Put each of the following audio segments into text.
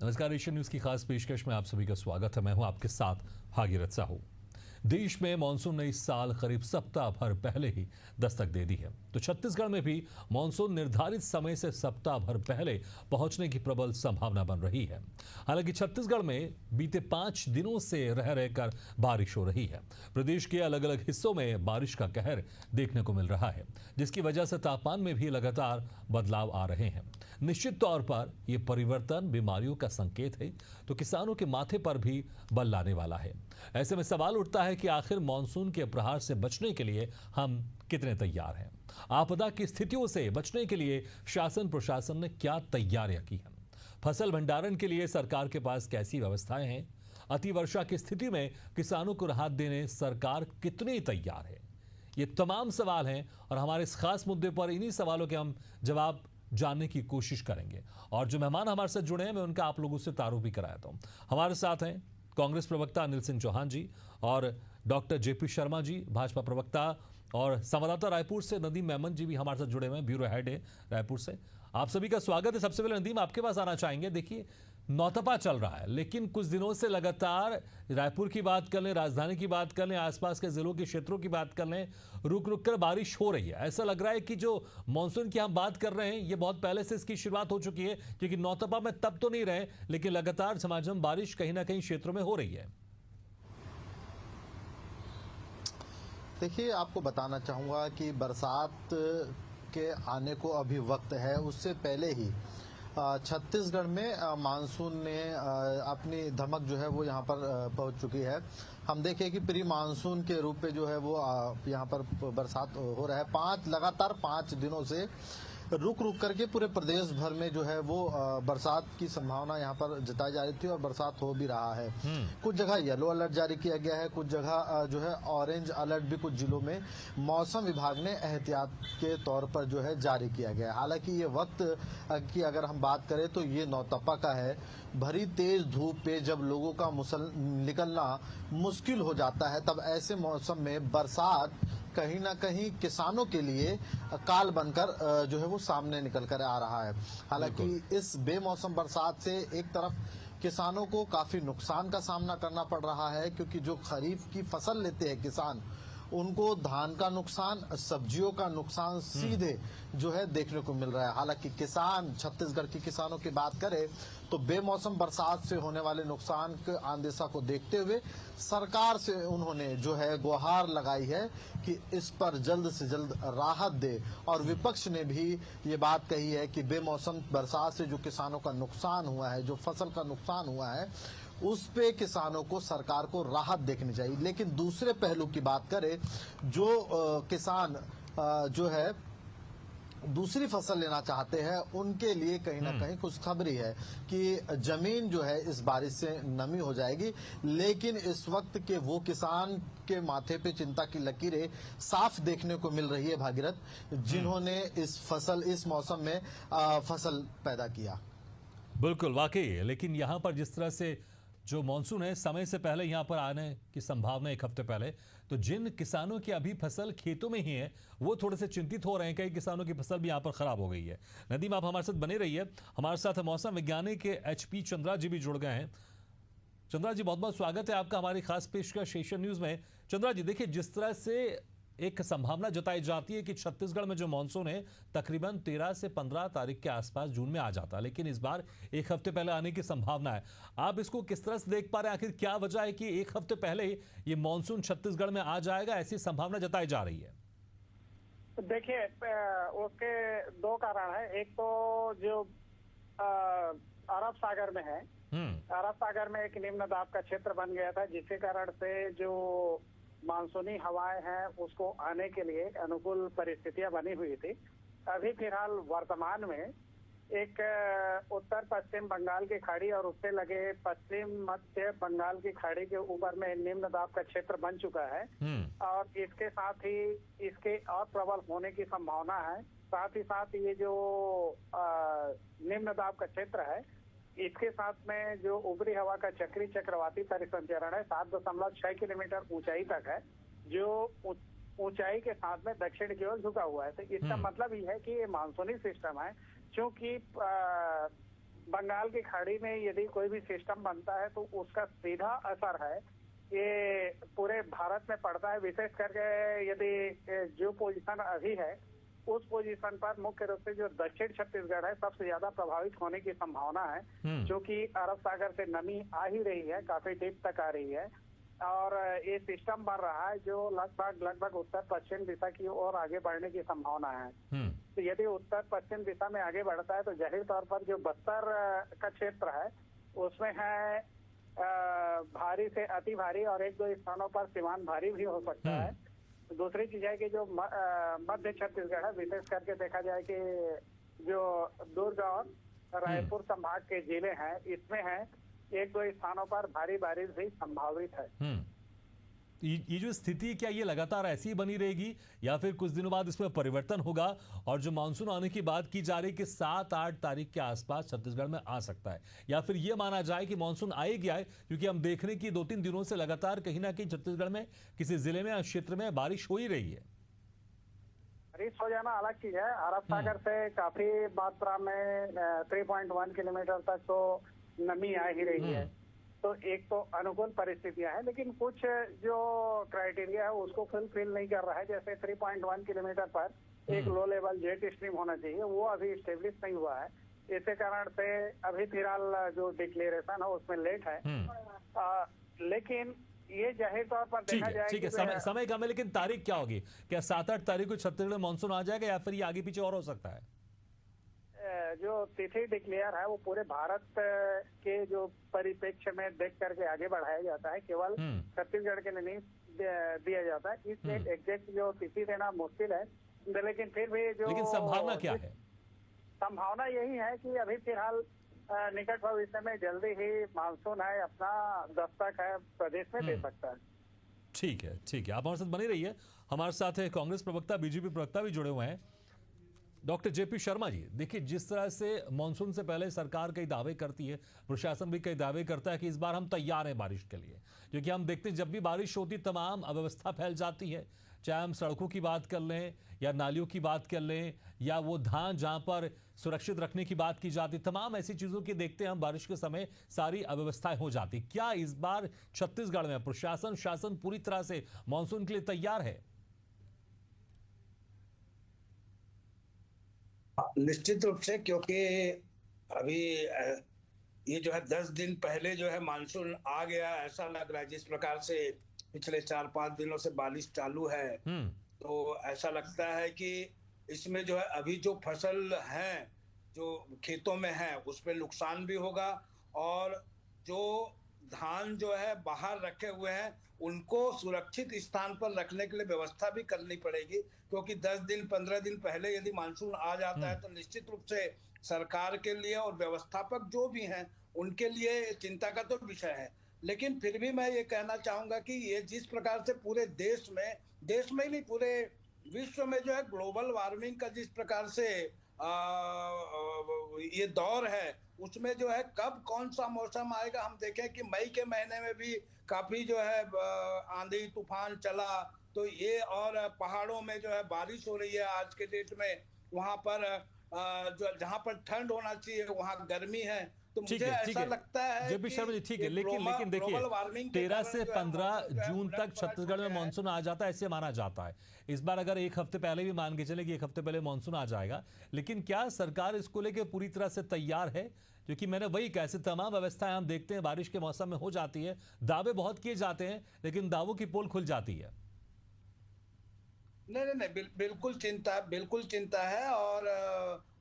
नमस्कार, Asian news की खास पेशकश में आप सभी का स्वागत है। मैं हूं आपके साथ भागीरथ साहू। देश में मानसून ने इस साल करीब सप्ताह भर पहले ही दस्तक दे दी है, तो छत्तीसगढ़ में भी मानसून निर्धारित समय से सप्ताह भर पहले पहुंचने की प्रबल संभावना बन रही है। हालांकि छत्तीसगढ़ में बीते 5 दिनों से रह रहकर बारिश हो रही है। प्रदेश के अलग अलग हिस्सों में बारिश का कहर देखने को मिल रहा है, जिसकी वजह से तापमान में भी लगातार बदलाव आ रहे हैं। निश्चित तौर पर यह परिवर्तन बीमारियों का संकेत है, तो किसानों के माथे पर भी बल लाने वाला है। ऐसे में सवाल उठता है कि आखिर मानसून के प्रहार से बचने के लिए हम कितने तैयार हैं? आपदा की स्थितियों से बचने के लिए शासन प्रशासन ने क्या तैयारियां की हैं? फसल भंडारण के लिए सरकार के पास कैसी व्यवस्थाएं हैं? अतिवर्षा की स्थिति में किसानों को राहत देने सरकार कितनी तैयार है? ये तमाम सवाल हैं और हमारे इस खास मुद्दे पर इन्हीं सवालों के हम जवाब जानने की कोशिश करेंगे। और जो मेहमान हमारे साथ जुड़े हैं, मैं उनका आप लोगों से तारुफ भी कराता हूं। हमारे साथ हैं कांग्रेस प्रवक्ता अनिल सिंह चौहान जी और डॉक्टर जेपी शर्मा जी, भाजपा प्रवक्ता, और संवाददाता रायपुर से नदीम मेमन जी भी हमारे साथ जुड़े हुए हैं, ब्यूरो हेड है रायपुर से। आप सभी का स्वागत है। सबसे पहले नदीम, आपके पास आना चाहेंगे। देखिए, नौतपा चल रहा है, लेकिन कुछ दिनों से लगातार रायपुर की बात कर लें, राजधानी की बात कर लें, आसपास के जिलों के क्षेत्रों की बात कर लें, रुक रुक कर बारिश हो रही है। ऐसा लग रहा है कि जो मानसून की हम बात कर रहे हैं, ये बहुत पहले से इसकी शुरुआत हो चुकी है, क्योंकि नौतपा में तब तो नहीं रहे, लेकिन लगातार झमाझम बारिश कहीं ना कहीं क्षेत्रों में हो रही है। देखिए, आपको बताना चाहूँगा कि बरसात के आने को अभी वक्त है। उससे पहले ही छत्तीसगढ़ में मानसून ने अपनी धमक जो है वो यहाँ पर पहुँच चुकी है। हम देखें कि प्री मानसून के रूप में जो है वो यहाँ पर बरसात हो रहा है। लगातार 5 दिनों से रुक रुक करके पूरे प्रदेश भर में जो है वो बरसात की संभावना यहाँ पर जताई जा रही थी और बरसात हो भी रहा है। कुछ जगह येलो अलर्ट जारी किया गया है, कुछ जगह जो है ऑरेंज अलर्ट भी कुछ जिलों में मौसम विभाग ने एहतियात के तौर पर जो है जारी किया गया है। हालांकि ये वक्त की अगर हम बात करें तो ये नौतपा का है। भरी तेज धूप पे जब लोगों का निकलना मुश्किल हो जाता है, तब ऐसे मौसम में बरसात कहीं ना कहीं किसानों के लिए काल बनकर जो है वो सामने निकल कर आ रहा है। हालांकि इस बेमौसम बरसात से एक तरफ किसानों को काफी नुकसान का सामना करना पड़ रहा है, क्योंकि जो खरीफ की फसल लेते हैं किसान, उनको धान का नुकसान, सब्जियों का नुकसान सीधे जो है देखने को मिल रहा है। हालांकि किसान, छत्तीसगढ़ के किसानों की बात करें तो बेमौसम बरसात से होने वाले नुकसान के आंदेशा को देखते हुए सरकार से उन्होंने जो है गुहार लगाई है कि इस पर जल्द से जल्द राहत दे। और विपक्ष ने भी ये बात कही है कि बेमौसम बरसात से जो किसानों का नुकसान हुआ है, जो फसल का नुकसान हुआ है, उस पे किसानों को, सरकार को राहत देखनी चाहिए। लेकिन दूसरे पहलू की बात करें, जो किसान जो है दूसरी फसल लेना चाहते हैं, उनके लिए कहीं ना कहीं खुशखबरी है कि जमीन जो है इस बारिश से नमी हो जाएगी। लेकिन इस वक्त के वो किसान के माथे पे चिंता की लकीरें साफ देखने को मिल रही है, भागीरथ, जिन्होंने इस मौसम में फसल पैदा किया। बिल्कुल, वाकई है। लेकिन यहाँ पर जिस तरह से जो मानसून है समय से पहले यहाँ पर आने की संभावना 1 हफ्ते पहले, तो जिन किसानों की अभी फसल खेतों में ही है, वो थोड़े से चिंतित हो रहे हैं। कई किसानों की फसल भी यहाँ पर खराब हो गई है। नदीम, आप हमारे साथ बने रहिए। हमारे साथ मौसम वैज्ञानिक HP चंद्रा जी भी जुड़ गए हैं। चंद्रा जी, बहुत बहुत स्वागत है आपका हमारी खास पेशकश एशियन न्यूज में। चंद्रा जी, देखिए, जिस तरह से एक संभावना जताई जाती है कि छत्तीसगढ़ में जो मानसून है तकरीबन 13 से 15 तारीख के आसपास जून में आ जाता है, लेकिन इस बार 1 हफ्ते पहले आने की संभावना है। आप इसको किस तरह से देख पा रहे हैं? आखिर क्या वजह है कि 1 हफ्ते पहले ये मानसून छत्तीसगढ़ में आ जाएगा, ऐसी संभावना जताई जा रही है? देखिए, उसके 2 कारण है। एक तो जो अरब सागर में है, अरब सागर में एक निम्न दाब का क्षेत्र बन गया था, जिसके कारण से जो मानसूनी हवाएं हैं उसको आने के लिए अनुकूल परिस्थितियां बनी हुई थी। अभी फिलहाल वर्तमान में एक उत्तर पश्चिम बंगाल की खाड़ी और उससे लगे पश्चिम मध्य बंगाल की खाड़ी के ऊपर में निम्न दाब का क्षेत्र बन चुका है और इसके साथ ही इसके और प्रबल होने की संभावना है। साथ ही साथ ये जो निम्न दाब का क्षेत्र है, इसके साथ में जो ऊपरी हवा का चक्रवाती परिसंचरण है 7.6 किलोमीटर ऊंचाई तक है, जो ऊंचाई के साथ में दक्षिण की ओर झुका हुआ है। तो इसका मतलब ये है कि ये मानसूनी सिस्टम है। चूंकि बंगाल की खाड़ी में यदि कोई भी सिस्टम बनता है तो उसका सीधा असर है ये पूरे भारत में पड़ता है। विशेष करके यदि जो पोजीशन अभी है उस पोजीशन पर मुख्य रूप से जो दक्षिण छत्तीसगढ़ है सबसे ज्यादा प्रभावित होने की संभावना है, क्योंकि अरब सागर से नमी आ ही रही है, काफी डीप तक आ रही है और ये सिस्टम बन रहा है जो लगभग उत्तर पश्चिम दिशा की ओर आगे बढ़ने की संभावना है। तो यदि उत्तर पश्चिम दिशा में आगे बढ़ता है तो जाहिर तौर पर जो बस्तर का क्षेत्र है उसमें है भारी से अति भारी और एक दो स्थानों पर सीमांत भारी भी हो सकता है। दूसरी चीज है कि जो मध्य छत्तीसगढ़ है, विशेष करके देखा जाए कि जो दुर्ग और रायपुर संभाग के जिले हैं इसमें है एक दो स्थानों पर भारी बारिश भी संभावित है। ये जो स्थिति क्या ये लगातार ऐसी ही बनी रहेगी या फिर कुछ दिनों बाद इसमें परिवर्तन होगा? और जो मानसून आने की बात की जा रही है कि 7-8 तारीख के आसपास छत्तीसगढ़ में आ सकता है, या फिर ये माना जाए कि मानसून आए गया है? क्योंकि हम देख रहे हैं कि 2-3 दिनों से लगातार कहीं ना कहीं छत्तीसगढ़ में किसी जिले में या क्षेत्र में बारिश हो ही रही है। बारिश हो जाना अलग चीज है। अरब सागर से काफी मात्रा में 3.1 किलोमीटर तक तो नमी आ ही रही है, तो एक तो अनुकूल परिस्थितियां हैं, लेकिन कुछ जो क्राइटेरिया है उसको फुलफिल नहीं कर रहा है। जैसे 3.1 किलोमीटर पर एक लो लेवल जेट स्ट्रीम होना चाहिए, वो अभी स्टेब्लिश नहीं हुआ है। इसी कारण से अभी फिलहाल जो डिक्लेरेशन है उसमें लेट है। लेकिन ये जाहिर तौर पर देखा जाए ठीक है, समय कम है, लेकिन तारीख क्या होगी? क्या 7-8 तारीख को छत्तीसगढ़ में मानसून आ जाएगा या फिर ये आगे पीछे और हो सकता है? जो तिथि डिक्लेयर है वो पूरे भारत के जो परिप्रेक्ष्य में देख करके आगे बढ़ाया जाता है, केवल छत्तीसगढ़ के लिए नहीं दिया जाता है। इसलिए एग्जैक्ट जो तिथि देना मुश्किल है, लेकिन फिर भी जो संभावना क्या है? संभावना यही है कि अभी फिलहाल निकट भविष्य में जल्दी ही मानसून है अपना दस्तक है प्रदेश में दे सकता है। ठीक है, आप हमारे साथ बने रहिए। हमारे साथ है कांग्रेस प्रवक्ता, बीजेपी प्रवक्ता भी जुड़े हुए हैं, डॉक्टर जेपी शर्मा जी। देखिए, जिस तरह से मानसून से पहले सरकार कई दावे करती है, प्रशासन भी कई दावे करता है कि इस बार हम तैयार हैं बारिश के लिए, क्योंकि हम देखते हैं जब भी बारिश होती तमाम अव्यवस्था फैल जाती है। चाहे हम सड़कों की बात कर लें या नालियों की बात कर लें या वो धान जहां पर सुरक्षित रखने की बात की जाती, तमाम ऐसी चीज़ों की देखते हैं हम बारिश के समय सारी अव्यवस्थाएं हो जाती। क्या इस बार छत्तीसगढ़ में प्रशासन शासन पूरी तरह से मानसून के लिए तैयार है? निश्चित रूप से, क्योंकि अभी ये जो है 10 दिन पहले जो है मानसून आ गया ऐसा लग रहा है। जिस प्रकार से पिछले 4-5 दिनों से बारिश चालू है, तो ऐसा लगता है कि इसमें जो है अभी जो फसल है जो खेतों में है उस पर नुकसान भी होगा, और जो धान जो है बाहर रखे हुए हैं उनको सुरक्षित स्थान पर रखने के लिए व्यवस्था भी करनी पड़ेगी। क्योंकि 10 दिन 15 दिन पहले यदि मानसून आ जाता है तो निश्चित रूप से सरकार के लिए और व्यवस्थापक जो भी हैं उनके लिए चिंता का तो विषय है। लेकिन फिर भी मैं ये कहना चाहूंगा कि ये जिस प्रकार से पूरे देश में ही नहीं पूरे विश्व में जो है ग्लोबल वार्मिंग का जिस प्रकार से ये दौर है, उसमें जो है कब कौन सा मौसम आएगा हम देखें कि मई के महीने में भी काफी जो है आंधी तूफान चला, तो ये और पहाड़ों में जो है बारिश हो रही है आज के डेट में, वहां पर जो जहां पर ठंड होना चाहिए वहां गर्मी है। तो मुझे ऐसा लगता है जेपी शर्मा जी, ठीक है, लेकिन देखिए 13 से 15 जून तक छत्तीसगढ़ में मानसून आ जाता है ऐसे माना जाता है। इस बार अगर एक हफ्ते पहले भी मान के चले कि एक हफ्ते पहले मानसून आ जाएगा, लेकिन क्या सरकार इसको लेके पूरी तरह से तैयार है? क्योंकि मैंने वही कहा, ऐसे तमाम व्यवस्थाएं हम देखते हैं बारिश के मौसम में हो जाती है, दावे बहुत किए जाते हैं लेकिन दावों की पोल खुल जाती है। नहीं, बिल्कुल चिंता है। और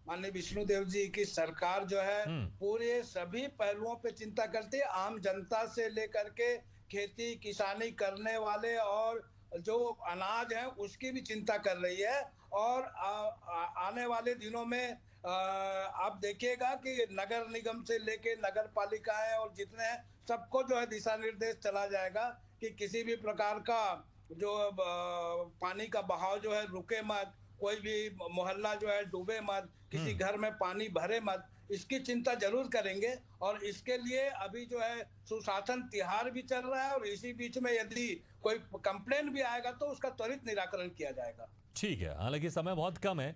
माननीय विष्णुदेव जी की सरकार जो है पूरे सभी पहलुओं पे चिंता करती है, आम जनता से लेकर के खेती किसानी करने वाले और जो अनाज है उसकी भी चिंता कर रही है। और आने वाले दिनों में आप देखिएगा कि नगर निगम से लेके नगर पालिकाएं और जितने हैं सबको जो है दिशा निर्देश चला जाएगा कि किसी भी प्रकार का जो पानी का बहाव जो है रुके मत, कोई भी मोहल्ला जो है डूबे मत, किसी घर में पानी भरे मत, इसकी चिंता जरूर करेंगे। और इसके लिए अभी जो है सुशासन तिहार भी चल रहा है, और इसी बीच में यदि कोई कंप्लेन भी आएगा तो उसका त्वरित निराकरण किया जाएगा। ठीक है, हालांकि समय बहुत कम है,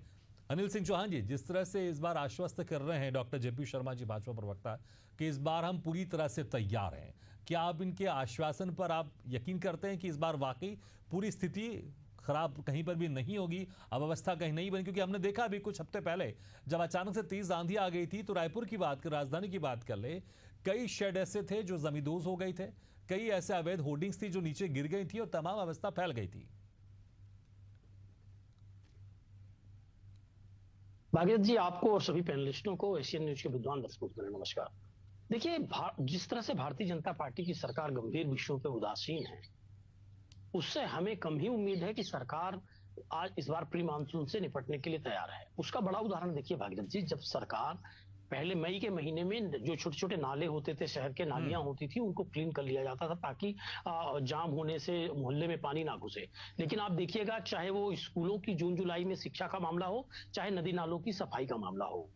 अनिल सिंह चौहान जी, जिस तरह से इस बार आश्वस्त कर रहे हैं डॉक्टर जेपी शर्मा जी भाजपा प्रवक्ता कि इस बार हम पूरी तरह से तैयार हैं, क्या आप इनके आश्वासन पर आप यकीन करते हैं कि इस बार वाकई पूरी स्थिति खराब कहीं पर भी नहीं होगी, अव्यवस्था कहीं नहीं बनी? क्योंकि हमने देखा अभी कुछ हफ्ते पहले जब अचानक से तेज आंधी आ गई थी तो रायपुर की बात कर, राजधानी की बात कर ले, कई शेड ऐसे थे जो जमींदोज हो गए थे, कई ऐसे अवैध होर्डिंग्स थी जो नीचे गिर गई थी और तमाम अवस्था फैल गई थी। भागीरथ जी, आपको और सभी पैनलिस्टों को, एशियन न्यूज के विद्वान दर्शकों को नमस्कार। देखिए, जिस तरह से भारतीय जनता पार्टी की सरकार गंभीर विषयों पर उदासीन है, उससे हमें कम ही उम्मीद है कि सरकार आज इस बार प्री मानसून से निपटने के लिए तैयार है। उसका बड़ा उदाहरण देखिए भागीरथ जी, जब सरकार पहले मई के महीने में जो छोटे छोटे नाले होते थे, शहर के नालियां होती थी, उनको क्लीन कर लिया जाता था ताकि जाम होने से मोहल्ले में पानी ना घुसे। लेकिन आप देखिएगा, चाहे वो स्कूलों की जून जुलाई में शिक्षा का मामला हो, चाहे नदी नालों की सफाई का मामला हो,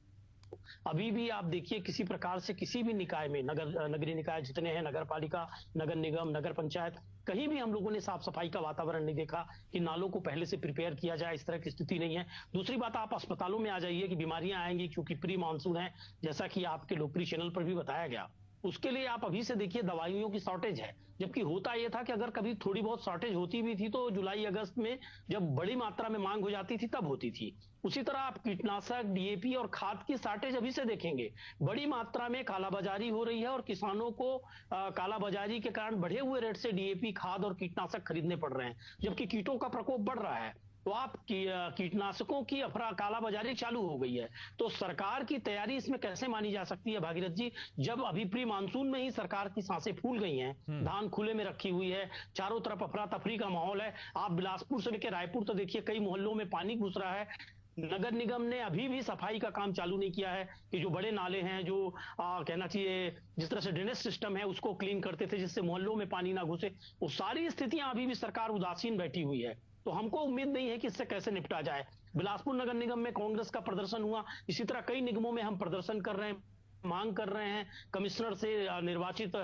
अभी भी आप देखिए किसी प्रकार से किसी भी निकाय में, नगरीय निकाय जितने हैं, नगर पालिका, नगर निगम, नगर पंचायत, कहीं भी हम लोगों ने साफ सफाई का वातावरण नहीं देखा कि नालों को पहले से प्रिपेयर किया जाए, इस तरह की स्थिति नहीं है। दूसरी बात, आप अस्पतालों में आ जाइए कि बीमारियां आएंगी क्योंकि प्री मानसून है, जैसा कि आपके लोकप्रिय चैनल पर भी बताया गया। उसके लिए आप अभी से देखिए दवाइयों की शॉर्टेज है, जबकि होता यह था कि अगर कभी थोड़ी बहुत शॉर्टेज होती भी थी तो जुलाई अगस्त में जब बड़ी मात्रा में मांग हो जाती थी तब होती थी। उसी तरह आप कीटनाशक, डीएपी और खाद की शॉर्टेज अभी से देखेंगे, बड़ी मात्रा में कालाबाजारी हो रही है और किसानों को कालाबाजारी के कारण बढ़े हुए रेट से डीएपी, खाद और कीटनाशक खरीदने पड़ रहे हैं, जबकि कीटों का प्रकोप बढ़ रहा है। तो आप कीटनाशकों की कालाबाजारी चालू हो गई है। तो सरकार की तैयारी इसमें कैसे मानी जा सकती है भागीरथ जी, जब अभी प्री मानसून में ही सरकार की सांसें फूल गई हैं, धान खुले में रखी हुई है, चारों तरफ अफरा तफरी का माहौल है। आप बिलासपुर से लेकर रायपुर तो देखिए कई मोहल्लों में पानी घुस रहा है। नगर निगम ने अभी भी सफाई का काम चालू नहीं किया है कि जो बड़े नाले हैं, जो कहना चाहिए जिस तरह से ड्रेनेज सिस्टम है, उसको क्लीन करते थे जिससे मोहल्लों में पानी ना घुसे। वो सारी स्थितियां अभी भी सरकार उदासीन बैठी हुई है। तो हमको उम्मीद नहीं है कि इससे कैसे निपटा जाए। बिलासपुर नगर निगम में कांग्रेस का प्रदर्शन हुआ, इसी तरह कई निगमों में हम प्रदर्शन कर रहे हैं, मांग कर रहे हैं कमिश्नर से, निर्वाचित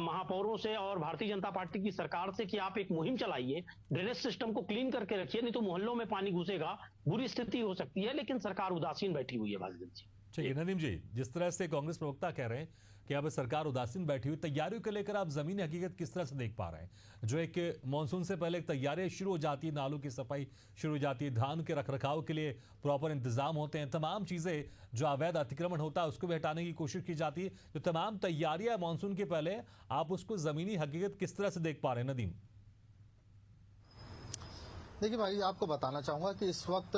महापौरों से और भारतीय जनता पार्टी की सरकार से कि आप एक मुहिम चलाइए, ड्रेनेज सिस्टम को क्लीन करके रखिए, नहीं तो मोहल्लों में पानी घुसेगा, बुरी स्थिति हो सकती है। लेकिन सरकार उदासीन बैठी हुई है भागीरथ जी। ठीक है नदीम जी, जिस तरह से कांग्रेस प्रवक्ता कह रहे हैं कि अब सरकार उदासीन बैठी हुई, तैयारियों को लेकर आप जमीनी हकीकत किस तरह से देख पा रहे हैं? जो एक मानसून से पहले तैयारियां शुरू हो जाती है, नालों की सफाई शुरू हो जाती है, धान के रखरखाव के लिए प्रॉपर इंतजाम होते हैं, तमाम चीजें, जो अवैध अतिक्रमण होता है उसको भी हटाने की कोशिश की जाती है, जो तमाम तैयारियां मानसून के पहले, आप उसको जमीनी हकीकत किस तरह से देख पा रहे हैं नदीम? देखिए भाई, आपको बताना चाहूंगा कि इस वक्त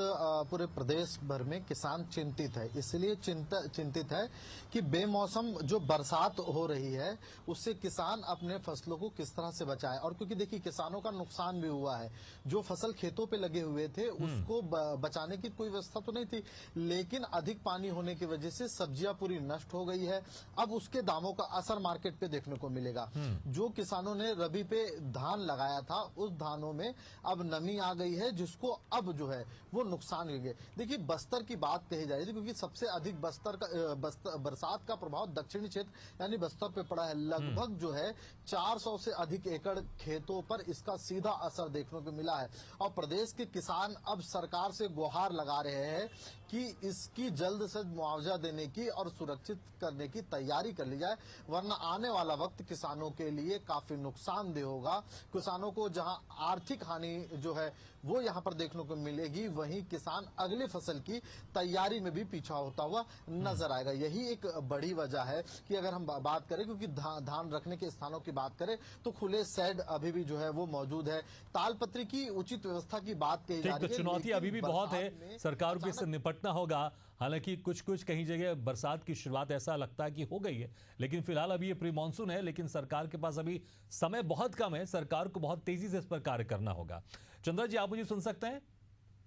पूरे प्रदेश भर में किसान चिंतित है। इसलिए चिंतित है कि बेमौसम जो बरसात हो रही है उससे किसान अपने फसलों को किस तरह से बचाए। और क्योंकि देखिए किसानों का नुकसान भी हुआ है, जो फसल खेतों पे लगे हुए थे उसको बचाने की कोई व्यवस्था तो नहीं थी, लेकिन अधिक पानी होने की वजह से सब्जियां पूरी नष्ट हो गई है। अब उसके दामों का असर मार्केट पे देखने को मिलेगा। जो किसानों ने रबी पे धान लगाया था उस धानों में अब नमी आ गई है, जिसको अब जो है वो नुकसान हो गए। देखिए बस्तर की बात कही जा रही थी क्योंकि सबसे अधिक बरसात का प्रभाव दक्षिणी क्षेत्र यानी बस्तर पे पड़ा है। लगभग जो है 400 से अधिक एकड़ खेतों पर इसका सीधा असर देखने को मिला है। और प्रदेश के किसान अब सरकार से गुहार लगा रहे हैं कि इसकी जल्द से मुआवजा देने की और सुरक्षित करने की तैयारी कर ली जाए, वरना आने वाला वक्त किसानों के लिए काफी नुकसानदेह होगा। किसानों को जहां आर्थिक हानि जो है वो यहां पर देखने को मिलेगी, वहीं किसान अगली फसल की तैयारी में भी पीछा होता हुआ नजर आएगा। यही एक बड़ी वजह है कि अगर हम बात करें, क्योंकि धान रखने के स्थानों की बात करें तो खुले शेड अभी भी जो है वो मौजूद है, तालपत्री की उचित व्यवस्था की बात कही जा रही है। चुनौती अभी भी बहुत है, सरकार को इससे निपटना होगा। हालांकि कुछ कहीं जगह बरसात की शुरुआत ऐसा लगता है कि हो गई है, लेकिन फिलहाल अभी ये प्री मानसून है, लेकिन सरकार के पास अभी समय बहुत कम है, सरकार को बहुत तेजी से इस पर कार्य करना होगा। चंद्रा जी, आप मुझे सुन सकते हैं?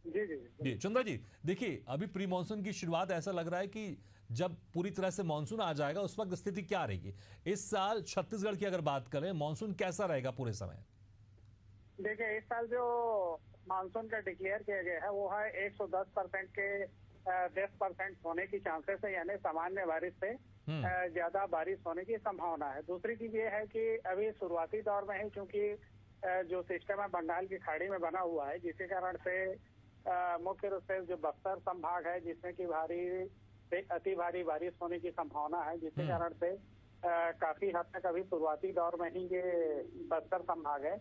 जी जी जी चंद्रा जी, देखिए अभी प्री मानसून की शुरुआत ऐसा लग रहा है कि जब पूरी तरह से मानसून आ जाएगा उस वक्त स्थिति क्या रहेगी? इस साल छत्तीसगढ़ की अगर बात करें, मानसून कैसा रहेगा पूरे समय? देखिए, इस साल जो मानसून का डिक्लेयर किया गया है वो है 110% के 10% होने की चांसेस है, यानी सामान्य बारिश से ज्यादा बारिश होने की संभावना है। दूसरी चीज ये है कि अभी शुरुआती दौर में है, क्योंकि जो सिस्टम है बंगाल की खाड़ी में बना हुआ है, जिसके कारण से मुख्य रूप से जो बक्सर संभाग है, जिसमें कि भारी से अति भारी बारिश होने की संभावना है, जिसके कारण से काफी हद तक अभी शुरुआती दौर में ही ये बक्सर संभाग है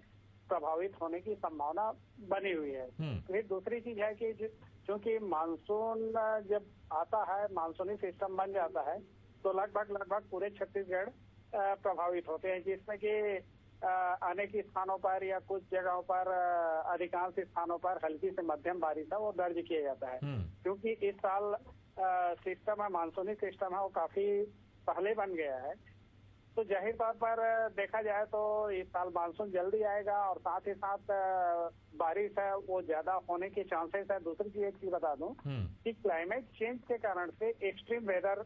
प्रभावित होने की संभावना बनी हुई है। फिर दूसरी चीज है कि क्योंकि मानसून जब आता है, मानसूनी सिस्टम बन जाता है, तो लगभग पूरे छत्तीसगढ़ प्रभावित होते हैं, जिसमें कि अनेक स्थानों पर या कुछ जगहों पर अधिकांश स्थानों पर हल्की से मध्यम बारिश है वो दर्ज किया जाता है। क्योंकि इस साल सिस्टम है, मानसूनी सिस्टम है, वो काफी पहले बन गया है, तो जाहिर तौर पर देखा जाए तो इस साल मानसून जल्दी आएगा और साथ ही साथ बारिश है वो ज्यादा होने के चांसेस है। दूसरी चीज एक चीज बता दूं कि क्लाइमेट चेंज के कारण से एक्सट्रीम वेदर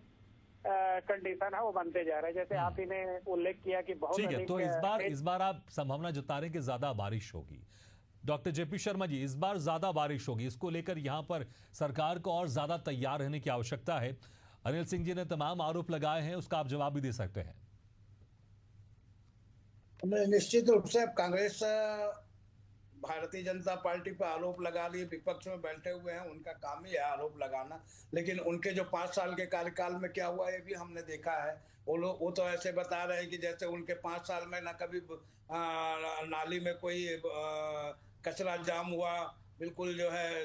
कंडीशन है वो बनते जा रहे हैं, जैसे आप ही ने उल्लेख किया कि बहुत ठीक है। तो इस बार आप संभावना जता रहे हैं कि ज्यादा बारिश होगी। डॉक्टर जेपी शर्मा जी, इस बार ज्यादा बारिश होगी, इसको लेकर यहाँ पर सरकार को और ज्यादा तैयार रहने की आवश्यकता है। अनिल सिंह जी ने तमाम आरोप लगाए हैं, उसका आप जवाब भी दे सकते हैं। निश्चित रूप से अब कांग्रेस भारतीय जनता पार्टी पर आरोप लगा लिए, विपक्ष में बैठे हुए हैं, उनका काम ही है आरोप लगाना। लेकिन उनके जो 5 साल के कार्यकाल में क्या हुआ ये भी हमने देखा है। वो तो ऐसे बता रहे हैं कि जैसे उनके 5 साल में ना कभी नाली में कोई कचरा जाम हुआ, बिल्कुल जो है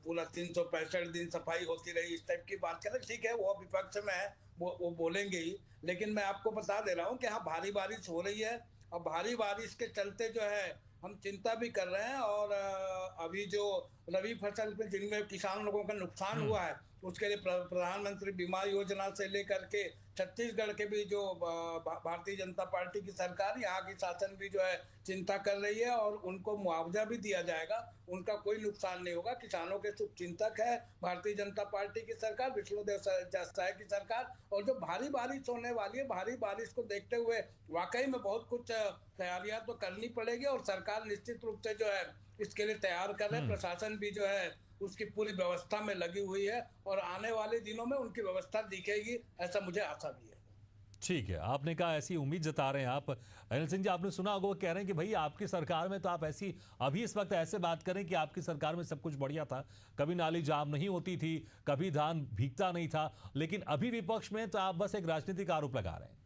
पूरा 365 दिन सफाई होती रही, इस टाइप की बात करें। ठीक है, वो विपक्ष में है, वो बोलेंगे ही। लेकिन मैं आपको बता दे रहा हूँ कि हाँ, भारी बारिश हो रही है और भारी बारिश के चलते जो है हम चिंता भी कर रहे हैं। और अभी जो रबी फसल पे जिनमें किसान लोगों का नुकसान हुआ है, उसके लिए प्रधानमंत्री बीमा योजना से लेकर के छत्तीसगढ़ के भी जो भारतीय जनता पार्टी की सरकार, यहाँ की शासन भी जो है चिंता कर रही है और उनको मुआवजा भी दिया जाएगा, उनका कोई नुकसान नहीं होगा। किसानों के शुभ चिंतक है भारतीय जनता पार्टी की सरकार, विष्णुदेव साय की सरकार। और जो भारी बारिश होने वाली है, भारी बारिश को देखते हुए वाकई में बहुत कुछ तैयारियां तो करनी पड़ेगी और सरकार निश्चित रूप से जो है इसके लिए तैयार कर रहे हैं। प्रशासन भी जो है उसकी पूरी व्यवस्था में लगी हुई है और आने वाले दिनों में उनकी व्यवस्था दिखेगी, ऐसा मुझे आशा भी है। ठीक है, आपने कहा ऐसी उम्मीद जता रहे हैं आप। अनिल सिंह जी, आपने सुना होगा वो कह रहे हैं कि भाई आपकी सरकार में तो आप ऐसी अभी इस वक्त ऐसे बात करें कि आपकी सरकार में सब कुछ बढ़िया था, कभी नाली जाम नहीं होती थी, कभी धान भीगता नहीं था, लेकिन अभी विपक्ष में तो आप बस एक राजनीतिक आरोप लगा रहे हैं।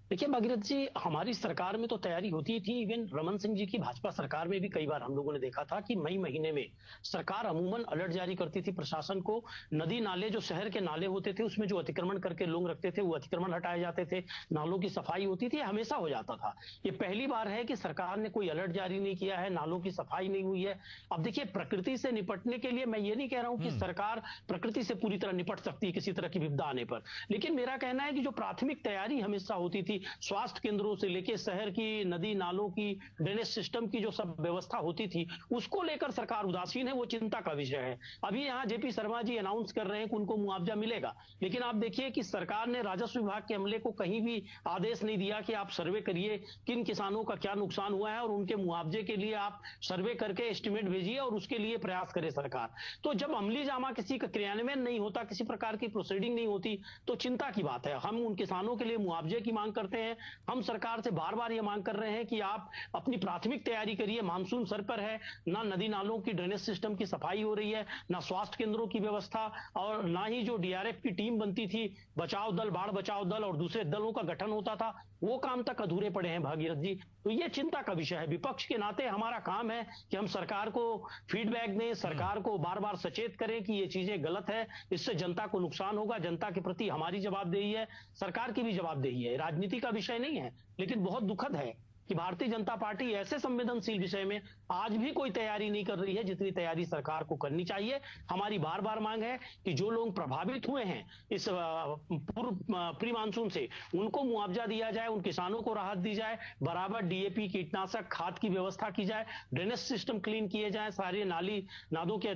देखिए भगीरथ जी, हमारी सरकार में तो तैयारी होती थी। इवन रमन सिंह जी की भाजपा सरकार में भी कई बार हम लोगों ने देखा था कि मई महीने में सरकार अमूमन अलर्ट जारी करती थी प्रशासन को। नदी नाले, जो शहर के नाले होते थे उसमें जो अतिक्रमण करके लोग रखते थे वो अतिक्रमण हटाए जाते थे, नालों की सफाई होती थी, हमेशा हो जाता था। ये पहली बार है कि सरकार ने कोई अलर्ट जारी नहीं किया है, नालों की सफाई नहीं हुई है। अब देखिए, प्रकृति से निपटने के लिए मैं ये नहीं कह रहा हूं कि सरकार प्रकृति से पूरी तरह निपट सकती है किसी तरह की विपदा आने पर, लेकिन मेरा कहना है कि जो प्राथमिक तैयारी हमेशा होती थी, स्वास्थ्य केंद्रों से लेके शहर की नदी नालों की, ड्रेनेज सिस्टम की जो सब व्यवस्था होती थी, उसको लेकर सरकार उदासीन है, वो चिंता का विषय है। अभी यहाँ जेपी शर्मा जी अनाउंस कर रहे हैं कि उनको मुआवजा मिलेगा, लेकिन आप देखिए कि सरकार ने राजस्व विभाग के अमले को कहीं भी आदेश नहीं दिया कि आप सर्वे करिए किन किसानों का क्या नुकसान हुआ है और उनके मुआवजे के लिए आप सर्वे करके एस्टिमेट भेजिए और उसके लिए प्रयास करे सरकार। तो जब अमली जामा किसी का क्रियान्वयन नहीं होता, किसी प्रकार की प्रोसीडिंग नहीं होती, तो चिंता की बात है। हम उन किसानों के लिए मुआवजे की मांग करते हैं। हम सरकार से बार बार ये मांग कर रहे हैं कि आप अपनी प्राथमिक तैयारी करिए। मानसून सर पर है, ना नदी नालों की ड्रेनेज सिस्टम की सफाई हो रही है, ना स्वास्थ्य केंद्रों की व्यवस्था, और ना ही जो डीआरएफ की टीम बनती थी, बचाव दल, बाढ़ बचाव दल और दूसरे दलों का गठन होता था, वो काम तक अधूरे पड़े हैं भागीरथ जी। तो ये चिंता का विषय है। विपक्ष के नाते हमारा काम है कि हम सरकार को फीडबैक दें, सरकार को बार बार सचेत करें कि ये चीजें गलत है, इससे जनता को नुकसान होगा। जनता के प्रति हमारी जवाबदेही है, सरकार की भी जवाबदेही है। राजनीति का विषय नहीं है, लेकिन बहुत दुखद है कि भारतीय जनता पार्टी ऐसे संवेदनशील विषय में आज भी कोई तैयारी नहीं कर रही है जितनी तैयारी सरकार को करनी चाहिए। हमारी बार बार मांग है कि जो लोग प्रभावित हुए हैं इस प्री मानसून से, उनको मुआवजा दिया जाए, उन किसानों को राहत दी जाए, बराबर डीएपी, कीटनाशक, खाद की व्यवस्था की जाए, ड्रेनेज सिस्टम क्लीन किए जाए, सारे नाली नादों के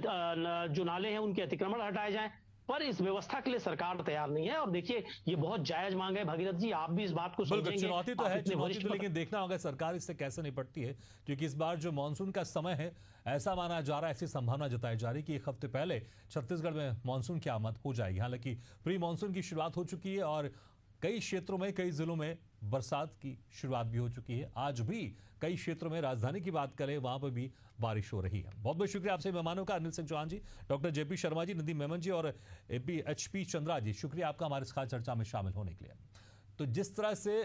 जो नाले हैं उनके अतिक्रमण हटाए जाए। पर इस व्यवस्था के लिए सरकार तैयार नहीं है। और देखिए, ये बहुत जायज मांग है भगीरथ जी, आप भी इस बात को समझेंगे। चुनौती तो है, चुनौती तो, लेकिन देखना होगा सरकार इससे कैसे निपटती है, क्योंकि इस बार जो मानसून का समय है, ऐसा माना जा रहा है, ऐसी संभावना जताई जा रही है कि एक हफ्ते पहले छत्तीसगढ़ में मानसून की आमद हो जाएगी। हालांकि प्री मानसून की शुरुआत हो चुकी है और कई क्षेत्रों में, कई जिलों में बरसात की शुरुआत भी हो चुकी है। आज भी कई क्षेत्रों में, राजधानी की बात करें, वहां पर भी बारिश हो रही है। बहुत बहुत शुक्रिया आपसे मेहमानों का, अनिल सिंह चौहान जी, डॉक्टर जेपी शर्मा जी, नदीम मेमन जी और एचपी चंद्रा जी, शुक्रिया आपका हमारे इस खास चर्चा में शामिल होने के लिए। तो जिस तरह से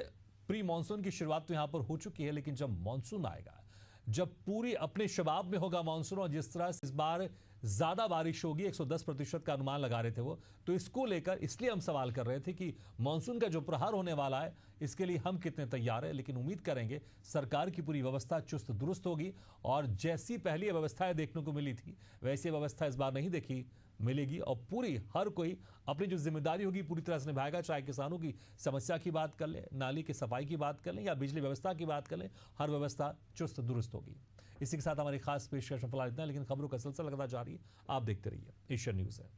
प्री मानसून की शुरुआत तो यहां पर हो चुकी है, लेकिन जब मानसून आएगा, जब पूरी अपने शबाब में होगा मानसून, और जिस तरह से इस बार ज्यादा बारिश होगी, 110% का अनुमान लगा रहे थे वो, तो इसको लेकर इसलिए हम सवाल कर रहे थे कि मानसून का जो प्रहार होने वाला है, इसके लिए हम कितने तैयार हैं। लेकिन उम्मीद करेंगे सरकार की पूरी व्यवस्था चुस्त दुरुस्त होगी, और जैसी पहली व्यवस्थाएं देखने को मिली थी, वैसी व्यवस्था इस बार नहीं देखी मिलेगी, और पूरी हर कोई अपनी जो जिम्मेदारी होगी पूरी तरह से निभाएगा। चाहे किसानों की समस्या की बात कर लें, नाली की सफाई की बात कर लें, या बिजली व्यवस्था की बात कर लें, हर व्यवस्था चुस्त दुरुस्त होगी। इसी के साथ हमारी खास पेशकश में फिलहाल इतना, लेकिन खबरों का सिलसिला लगातार जारी है। आप देखते रहिए एशियन न्यूज़ है।